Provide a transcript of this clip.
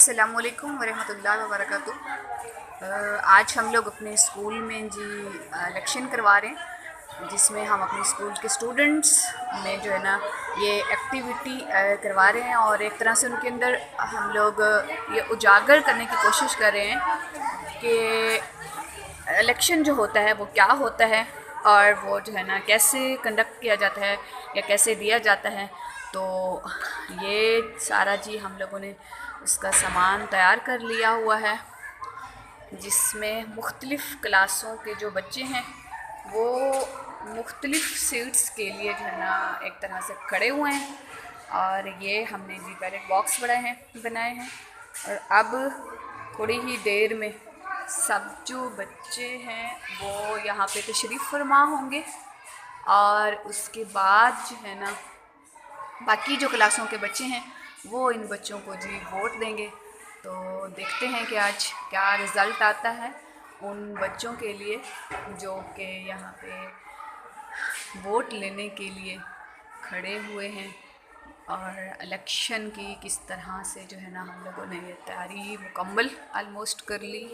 अस्सलामुअलैकुम वरहमतुल्लाहि वबरकातुहू। आज हम लोग अपने स्कूल में जी इलेक्शन करवा रहे हैं, जिसमें हम अपने स्कूल के स्टूडेंट्स में जो है ना ये एक्टिविटी करवा रहे हैं और एक तरह से उनके अंदर हम लोग ये उजागर करने की कोशिश कर रहे हैं कि इलेक्शन जो होता है वो क्या होता है और वो जो है ना कैसे कंडक्ट किया जाता है या कैसे दिया जाता है। तो ये सारा जी हम लोगों ने इसका सामान तैयार कर लिया हुआ है, जिसमें मुख्तलिफ़ क्लासों के जो बच्चे हैं वो मुख्तलिफ़ सीट्स के लिए जो है ना एक तरह से खड़े हुए हैं। और ये हमने जी बैलेट बॉक्स बनाए हैं और अब थोड़ी ही देर में सब जो बच्चे हैं वो यहाँ पे तशरीफ़ फरमा होंगे और उसके बाद जो है ना बाकी जो क्लासों के बच्चे हैं वो इन बच्चों को जी वोट देंगे। तो देखते हैं कि आज क्या रिज़ल्ट आता है उन बच्चों के लिए जो कि यहाँ पे वोट लेने के लिए खड़े हुए हैं। और इलेक्शन की किस तरह से जो है ना हम लोगों ने ये तैयारी मुकम्मल आलमोस्ट कर ली।